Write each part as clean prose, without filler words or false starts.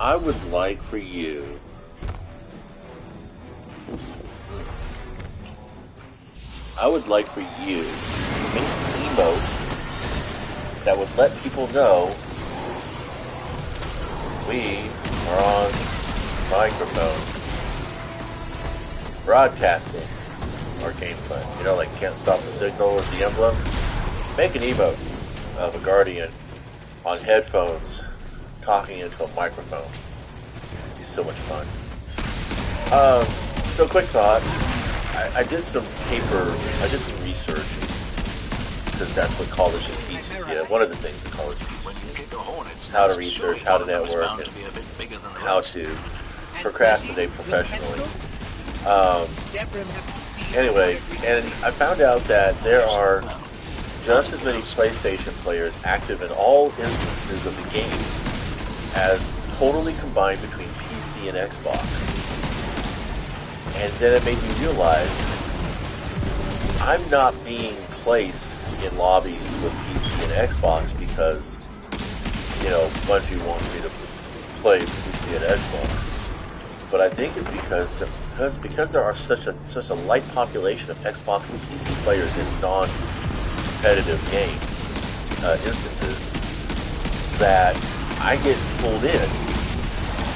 I would like for you. I would like for you to make an emote that would let people know we are on microphone broadcasting our gameplay. You know, like Can't Stop the Signal is the emblem. Make an emote of a Guardian on headphones talking into a microphone. It'd be so much fun. So quick thought. I did some research, because that's what college teaches you. One of the things that college teaches you is how to research, how to network, and how to procrastinate professionally. Anyway, and I found out that there are just as many PlayStation players active in all instances of the game as totally combined between PC and Xbox. And then it made me realize I'm not being placed in lobbies with PC and Xbox because, you know, Bungie wants me to play PC and Xbox. But I think it's because there are such a light population of Xbox and PC players in non-competitive games instances that I get pulled in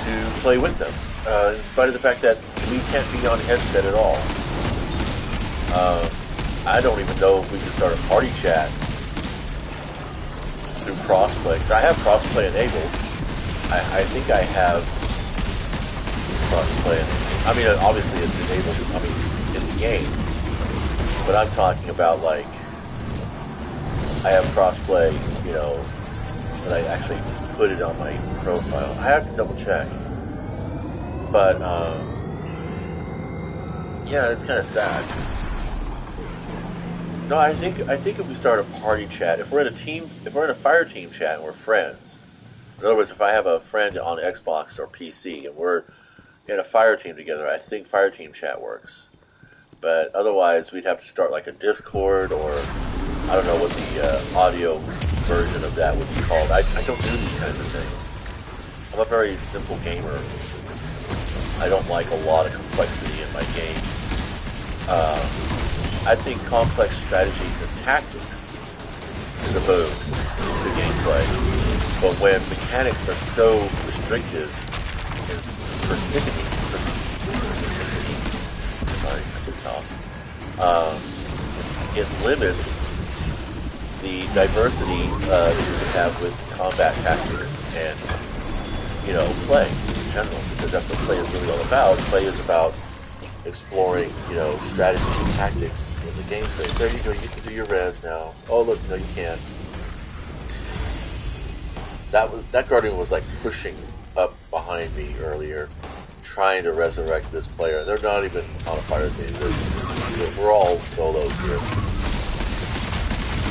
to play with them, in spite of the fact that we can't be on headset at all. I don't even know if we can start a party chat through crossplay. I have crossplay enabled. I think I have crossplay enabled. I mean, obviously it's enabled, in the game. But I'm talking about, like, I have crossplay, you know, but I actually put it on my profile. I have to double check. But, yeah, it's kind of sad. No, I think if we start a party chat, if we're in a fire team chat and we're friends, in other words, if I have a friend on Xbox or PC and we're in a fire team together, I think fire team chat works. But otherwise, we'd have to start like a Discord, or I don't know what the audio version of that would be called. I don't do these kinds of things. I'm a very simple gamer. I don't like a lot of complexity in my games. I think complex strategies and tactics is a boon to gameplay. But when mechanics are so restrictive and persnickety, sorry, cut this off, it limits the diversity that you can have with combat tactics and, you know, play in general, because that's what play is really all about. Play is about exploring, you know, strategies and tactics in the game space. There you go, you get to do your res now. Oh look, no you can't. That Guardian was like pushing up behind me earlier, trying to resurrect this player. They're not even on a fire team. We're all solos here,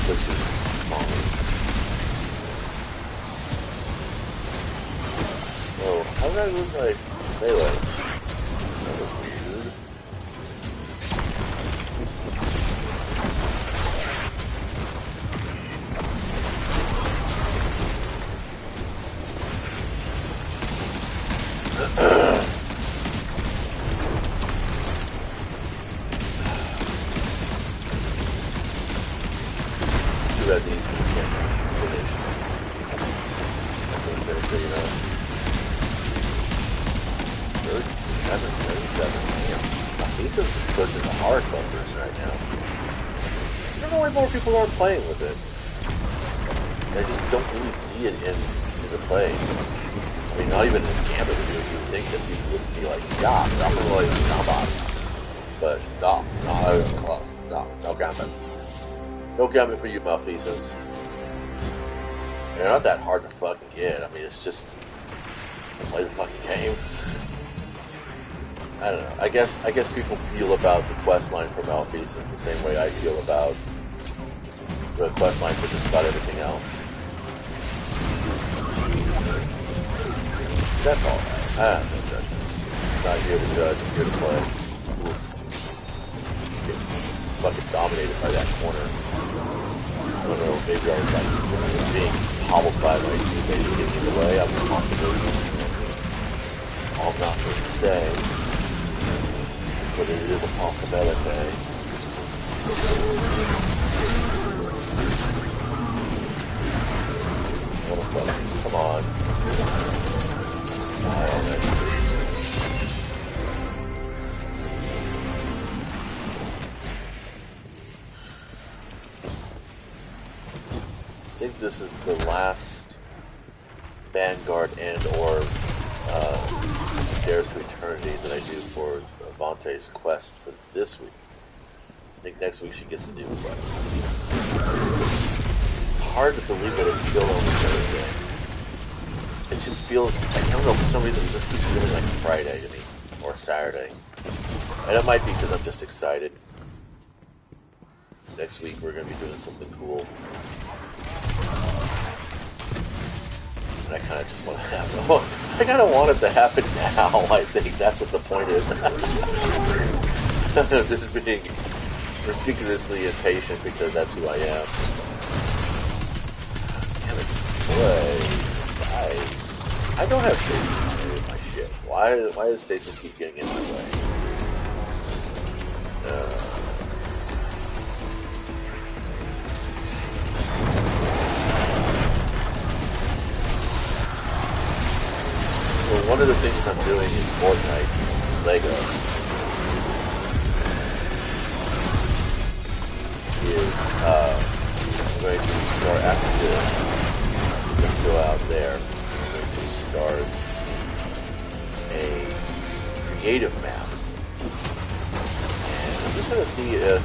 which is fine. So, how did I lose my melee? That was weird. Too bad these things can't finish. I think I'm gonna figure it out. 37, 77, damn. These is pushing the hard bumpers right now. I don't know why more people aren't playing with it. I just don't really see it in the play. I mean, not even in Gambit reviews, you would think that people would be like, yeah, I'm gonna really combat. But no Gambit. No Gambit for you, Malfeasance. They're not that hard to fucking get. I mean, it's just play the fucking game. I don't know. I guess people feel about the quest line for Malfeasance the same way I feel about the quest line for just about everything else. That's all right. I have no judgments. I'm not here to judge, I'm here to play. Get fucking dominated by that corner. I don't know, maybe I was like being hobbled by my teammates getting in the way. I'm possibly. it is a possibility. Come on. I think this is the last Vanguard and or Dares to Eternity that I do for Avante's quest for this week. I think next week she gets a new quest. It's hard to believe that it's still only Thursday. It just feels, I don't know, for some reason it just keeps feeling like Friday to me, or Saturday. And it might be because I'm just excited. Next week we're going to be doing something cool. And I kind of just want to have it. Oh, I kind of want it to happen now. I think that's what the point is. Just being ridiculously impatient because that's who I am. Damn it, boy. I don't have stasis with my shit. Why does stasis keep getting in my way? So one of the things I'm doing in Fortnite, Lego, is I'm going to start after this. I'm going to go out there. I'm going to start a creative map. And I'm just going to see if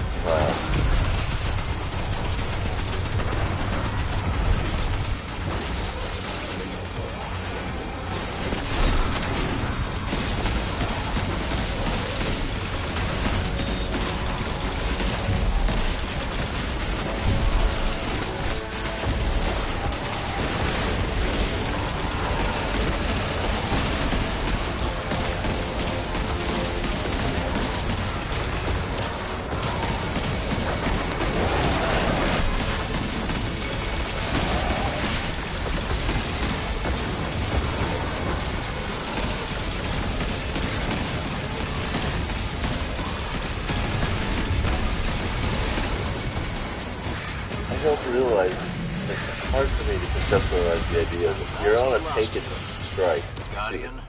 realize it's hard for me to conceptualize the idea of if you're on a taken strike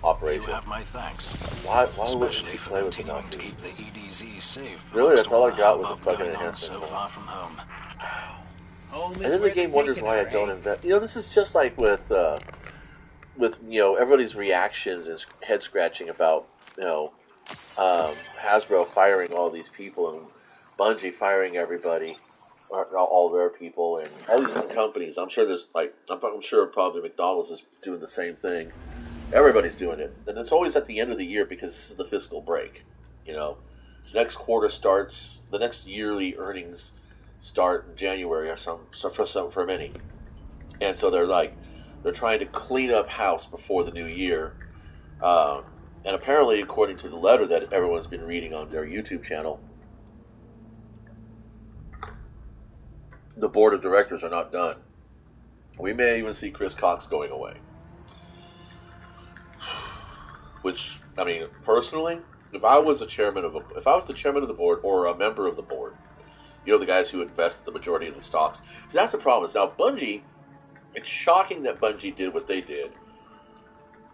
operation, why wouldn't you play with the monsters? Really, that's all I got was a fucking enhancement. And then the game wonders why I don't invest. You know, this is just like with everybody's reactions and head scratching about Hasbro firing all these people and Bungie firing everybody. All their people and all these different companies. I'm sure there's I'm sure probably McDonald's is doing the same thing. Everybody's doing it, and it's always at the end of the year because this is the fiscal break. Next quarter starts. The next yearly earnings start in January or for many, and so they're trying to clean up house before the new year. And apparently, according to the letter that everyone's been reading on their YouTube channel, the board of directors are not done. We may even see Chris Cox going away. Which, I mean, personally, if I was the chairman of the board or a member of the board, the guys who invested the majority of the stocks, see, that's the problem. Is now Bungie. It's shocking that Bungie did what they did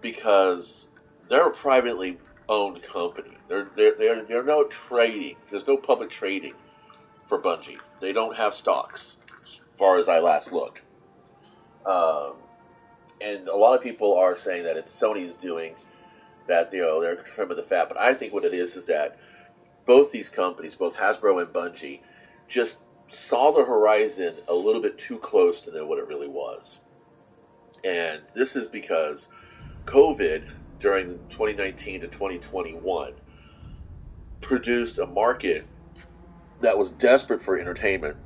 because they're a privately owned company. They're no trading. There's no public trading for Bungie. They don't have stocks, as far as I last looked. And a lot of people are saying that it's Sony's doing that, they're trimming the fat. But I think what it is that both these companies, both Hasbro and Bungie, just saw the horizon a little bit too close to what it really was. And this is because COVID, during 2019 to 2021, produced a market that was desperate for entertainment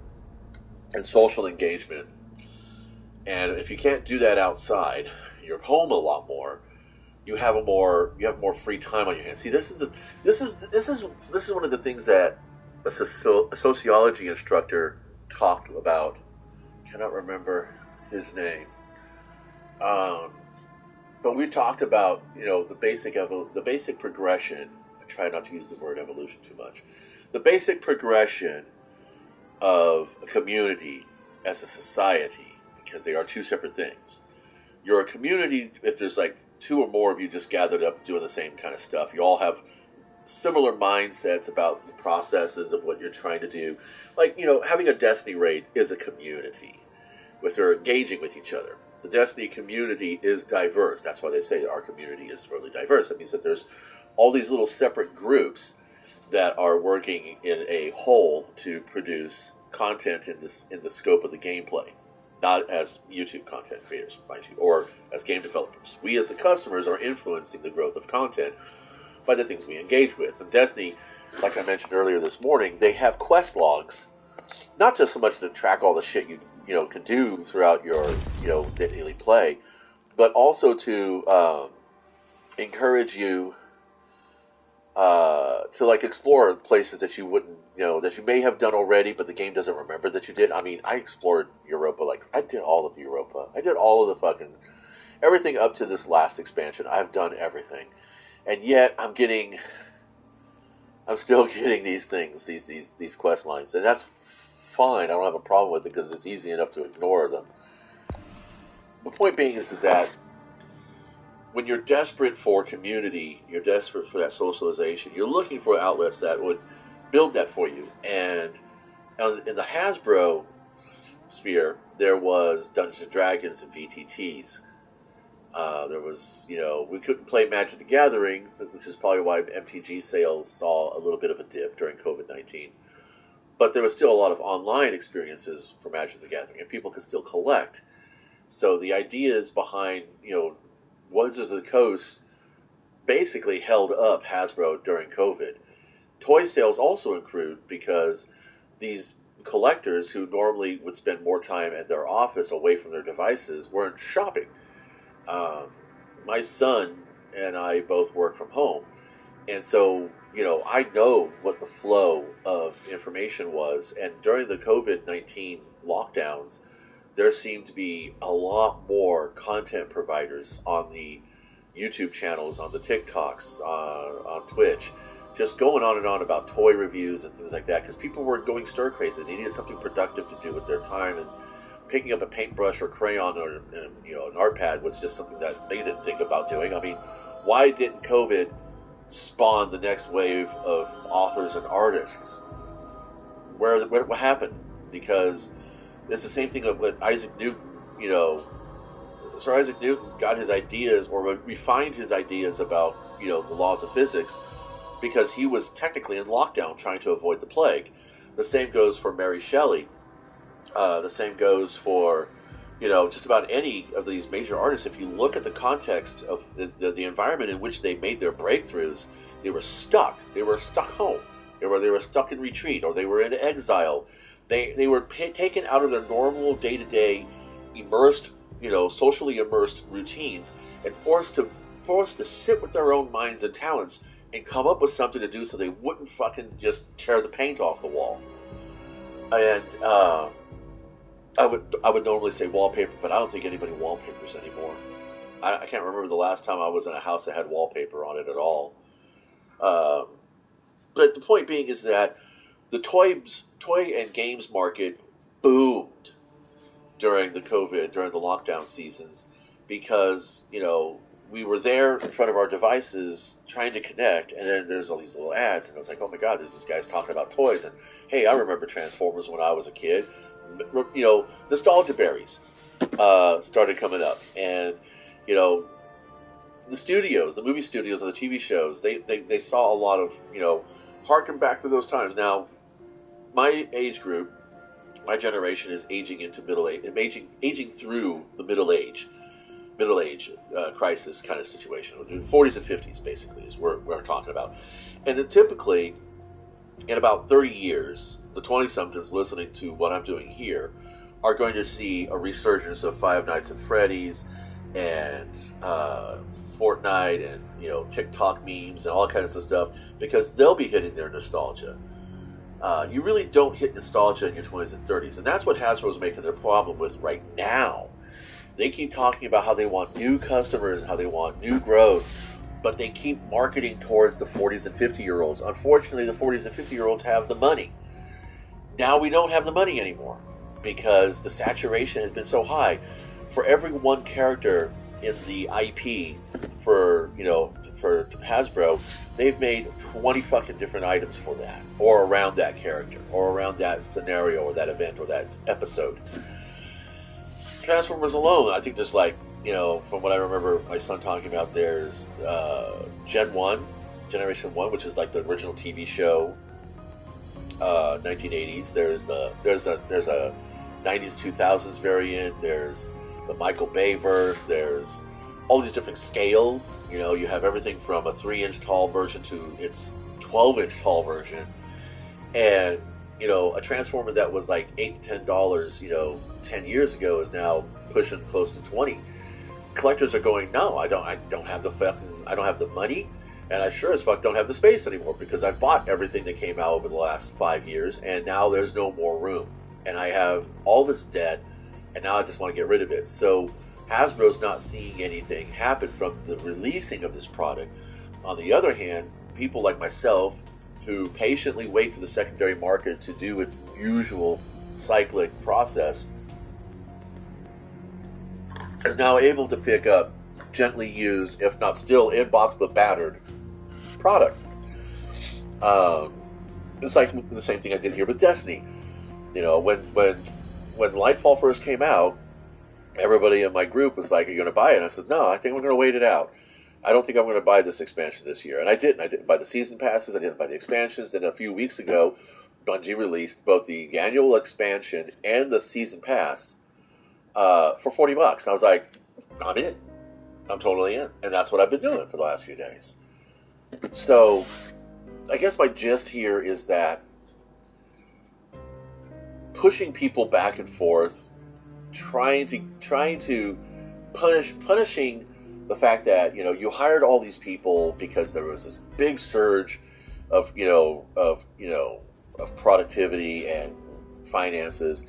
and social engagement. And if you can't do that outside, you're home a lot more. You have more free time on your hands. See, this is one of the things that a sociology instructor talked about. I cannot remember his name. But we talked about the basic progression try not to use the word evolution too much. The basic progression of a community as a society, because they are two separate things. You're a community if there's like two or more of you just gathered up doing the same kind of stuff. You all have similar mindsets about the processes of what you're trying to do. Like, having a Destiny raid is a community with they're engaging with each other. The Destiny community is diverse. That's why they say that our community is really diverse. That means that there's all these little separate groups that are working in a whole to produce content in the scope of the gameplay, not as YouTube content creators, mind you, or as game developers. We as the customers are influencing the growth of content by the things we engage with. And Destiny, like I mentioned earlier this morning, they have quest logs, not just so much to track all the shit you can do throughout your daily play, but also to encourage you to like explore places that you wouldn't that you may have done already, but the game doesn't remember that you did. I mean, I explored Europa, like I did all of Europa. I did all of the fucking everything up to this last expansion. I've done everything, and yet I'm still getting these things, these quest lines, and that's fine. I don't have a problem with it because it's easy enough to ignore them. The point being is that when you're desperate for community, you're desperate for that socialization, you're looking for outlets that would build that for you. And in the Hasbro sphere, there was Dungeons and Dragons and VTTs. There was, we couldn't play Magic the Gathering, which is probably why MTG sales saw a little bit of a dip during COVID-19. But there was still a lot of online experiences for Magic the Gathering, and people could still collect. So the ideas behind, Wizards of the Coast basically held up Hasbro during COVID. Toy sales also improved because these collectors who normally would spend more time at their office away from their devices weren't shopping. My son and I both work from home, and so I know what the flow of information was. And during the COVID-19 lockdowns, there seemed to be a lot more content providers on the YouTube channels, on the TikToks, on Twitch, just going on and on about toy reviews and things like that, because people were going stir crazy. They needed something productive to do with their time, and picking up a paintbrush or crayon or an art pad was just something that they didn't think about doing. I mean, why didn't COVID spawn the next wave of authors and artists? What happened? Because it's the same thing with Isaac Newton. Sir Isaac Newton got his ideas, or refined his ideas about the laws of physics, because he was technically in lockdown trying to avoid the plague. The same goes for Mary Shelley. The same goes for just about any of these major artists. If you look at the context of the environment in which they made their breakthroughs, they were stuck. They were stuck home. They were stuck in retreat, or they were in exile. They were taken out of their normal day-to-day immersed, socially immersed routines, and forced to sit with their own minds and talents and come up with something to do so they wouldn't fucking just tear the paint off the wall. And I would normally say wallpaper, but I don't think anybody wallpapers anymore. I can't remember the last time I was in a house that had wallpaper on it at all. But the point being is that the toy and games market boomed during the lockdown seasons, because we were there in front of our devices trying to connect, and then there's all these little ads, and I was like, oh my god, there's these guys talking about toys, and hey, I remember Transformers when I was a kid. Nostalgia berries started coming up, and the studios, the movie studios and the TV shows, they saw a lot of harken back to those times. Now, my age group, my generation is aging into middle age, aging through the middle age crisis kind of situation. 40s and 50s basically is what we're talking about. And then typically, in about 30 years, the 20-somethings listening to what I'm doing here are going to see a resurgence of Five Nights at Freddy's and Fortnite and TikTok memes and all kinds of stuff, because they'll be hitting their nostalgia. You really don't hit nostalgia in your 20s and 30s, and that's what Hasbro's making their problem with right now. They keep talking about how they want new customers, how they want new growth. but they keep marketing towards the 40s and 50-year-olds. Unfortunately, the 40s and 50-year-olds have the money. Now we don't have the money anymore because the saturation has been so high. For every one character in the IP for Hasbro, they've made 20 fucking different items for that, or around that character, or around that scenario, or that event, or that episode. Transformers alone, I think there's like, from what I remember my son talking about, there's Generation 1, which is like the original TV show, 1980s. There's a 90s 2000s variant. There's the Michael Bay verse. There's all these different scales. You have everything from a 3-inch tall version to its 12-inch tall version, and a Transformer that was like $8 to $10, 10 years ago is now pushing close to 20. Collectors are going, no, I don't have the money, and I sure as fuck don't have the space anymore because I've bought everything that came out over the last 5 years, and now there's no more room, and I have all this debt, and now I just want to get rid of it. So Hasbro's not seeing anything happen from the releasing of this product. On the other hand, people like myself who patiently wait for the secondary market to do its usual cyclic process is now able to pick up gently used, if not still in box but battered, product. It's like the same thing I did here with Destiny. When Lightfall first came out, everybody in my group was like, "Are you going to buy it?" And I said, "No, I think we're going to wait it out. I don't think I'm going to buy this expansion this year." And I didn't. I didn't buy the season passes. I didn't buy the expansions. Then a few weeks ago, Bungie released both the annual expansion and the season pass for $40. I was like, I'm in. I'm totally in. And that's what I've been doing for the last few days. So I guess my gist here is that pushing people back and forth, trying to punishing the fact that you hired all these people because there was this big surge of productivity and finances,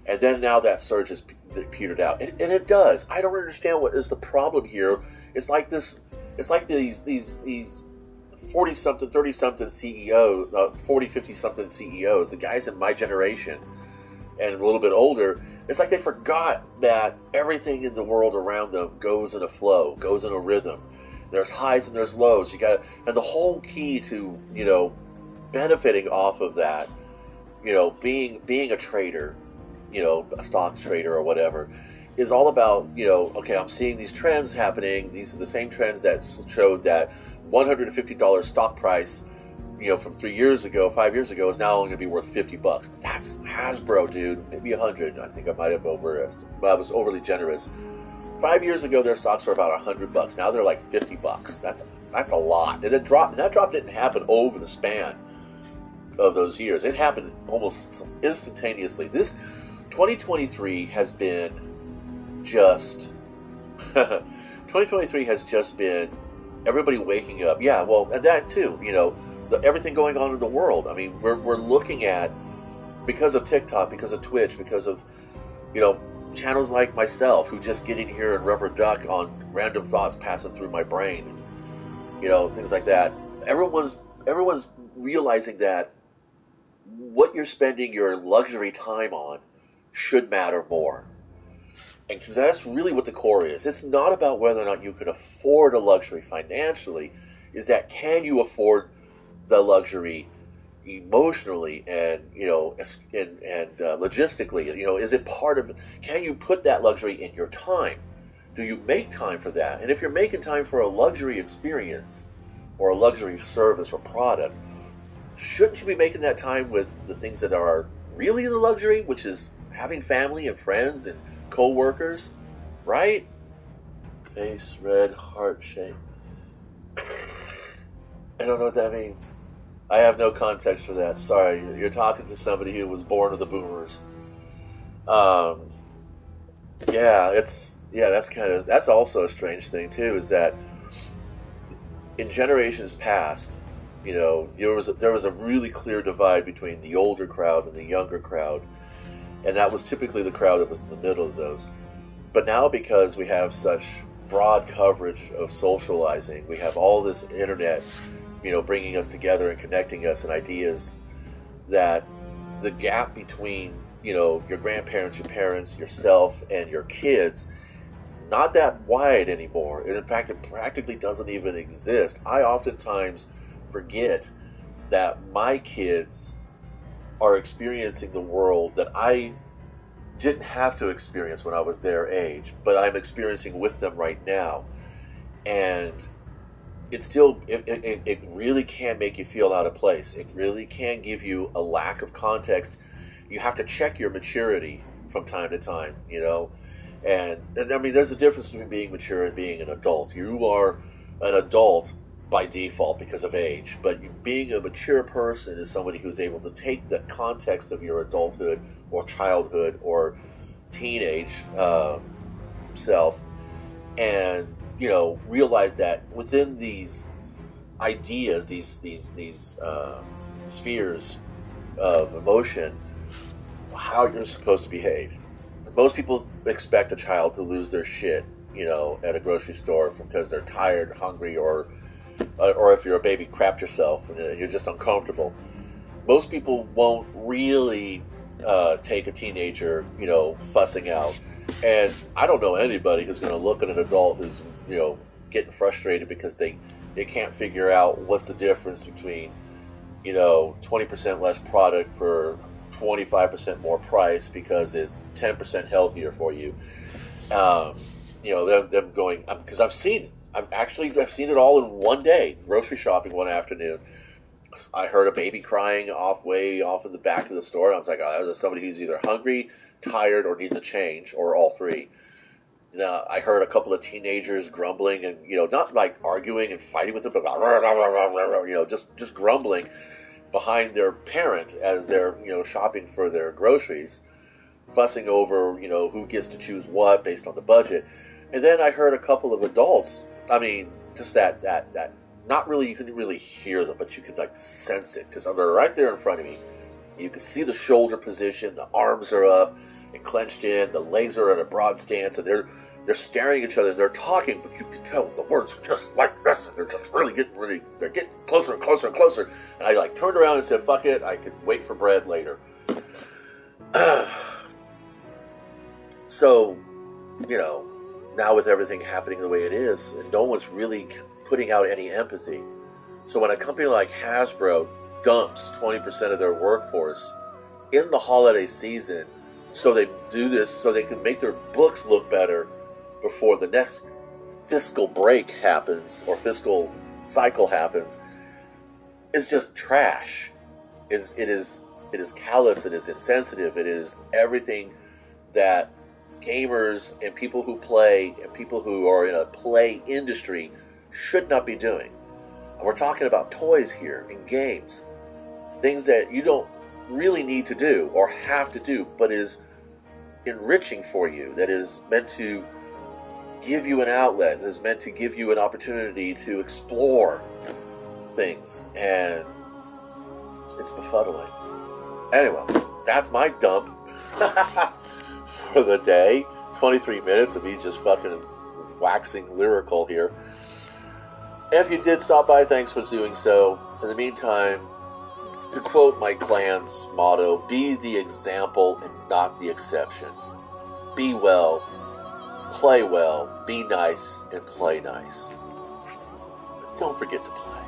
and then now that surge has petered out, and it does. I don't understand what is the problem here. It's like this. It's like these 40-something, 30-something CEO, 40, 50-something CEOs, the guys in my generation and a little bit older. It's like they forgot that everything in the world around them goes in a flow, goes in a rhythm. There's highs and there's lows. And the whole key to benefiting off of that, being a trader, a stock trader or whatever, is all about okay, I'm seeing these trends happening. These are the same trends that showed that $150 stock price, from 3 years ago, 5 years ago, is now only going to be worth $50. That's Hasbro, dude. Maybe 100. I think I might have overestimated. I was overly generous. 5 years ago, their stocks were about $100. Now they're like $50. That's a lot. And that drop didn't happen over the span of those years. It happened almost instantaneously. This 2023 has been just 2023 has just been everybody waking up. Yeah, well, and that too. Everything going on in the world. I mean, we're looking at, because of TikTok, because of Twitch, because of channels like myself who just get in here and rubber duck on random thoughts passing through my brain, things like that. Everyone's realizing that what you're spending your luxury time on should matter more. And because that's really what the core is. It's not about whether or not you can afford a luxury financially. Is that, can you afford the luxury emotionally and logistically? Is it part of? Can you put that luxury in your time? Do you make time for that? And if you're making time for a luxury experience or a luxury service or product, shouldn't you be making that time with the things that are really the luxury, which is having family and friends and co-workers, right? Face red, heart shape. I don't know what that means. I have no context for that. Sorry, you're talking to somebody who was born with the boomers. That's also a strange thing too. Is that in generations past, there was a really clear divide between the older crowd and the younger crowd, and that was typically the crowd that was in the middle of those. But now, because we have such broad coverage of socializing. We have all this internet, bringing us together and connecting us and ideas, that the gap between, your grandparents, your parents, yourself, and your kids, it's not that wide anymore. In fact, it practically doesn't even exist. I oftentimes forget that my kids are experiencing the world that I didn't have to experience when I was their age, but I'm experiencing with them right now. And it really can make you feel out of place. It really can give you a lack of context. You have to check your maturity from time to time, and I mean, there's a difference between being mature and being an adult. You are an adult by default because of age, but being a mature person is somebody who's able to take the context of your adulthood or childhood or teenage self, and realize that within these ideas, these spheres of emotion, how you're supposed to behave. Most people expect a child to lose their shit, at a grocery store because they're tired, hungry, or if you're a baby, crapped yourself and you're just uncomfortable. Most people won't really take a teenager, fussing out. And I don't know anybody who's going to look at an adult who's, getting frustrated because they can't figure out what's the difference between, 20% less product for 25% more price because it's 10% healthier for you. Them going, because I've seen it. I've seen it all in one day, grocery shopping one afternoon. I heard a baby crying way off in the back of the store, and I was like, oh, that was somebody who's either hungry, tired, or needs a change, or all three. Now, I heard a couple of teenagers grumbling and, not like arguing and fighting with them, but just grumbling behind their parent as they're, shopping for their groceries, fussing over, who gets to choose what based on the budget. And then I heard a couple of adults, I mean, just that not really, you couldn't really hear them, but you could like sense it because they're right there in front of me. You can see the shoulder position, the arms are up and clenched in, the legs are at a broad stance, and they're staring at each other and they're talking, but you can tell the words are just like this, and they're just they're getting closer and closer and closer. And I like turned around and said, fuck it, I could wait for bread later. So, now with everything happening the way it is, no one's really putting out any empathy. So when a company like Hasbro dumps 20% of their workforce in the holiday season, so they do this so they can make their books look better before the next fiscal break happens or fiscal cycle happens, is just trash. It is callous, it is insensitive, it is everything that gamers and people who play and people who are in a play industry should not be doing. And we're talking about toys here and games, things that you don't really need to do or have to do, but is enriching for you, that is meant to give you an outlet, that is meant to give you an opportunity to explore things, and it's befuddling. Anyway, that's my dump for the day. 23 minutes of me just fucking waxing lyrical here. If you did stop by, thanks for doing so. In the meantime, to quote my clan's motto, be the example and not the exception. Be well, play well, be nice, and play nice. Don't forget to play.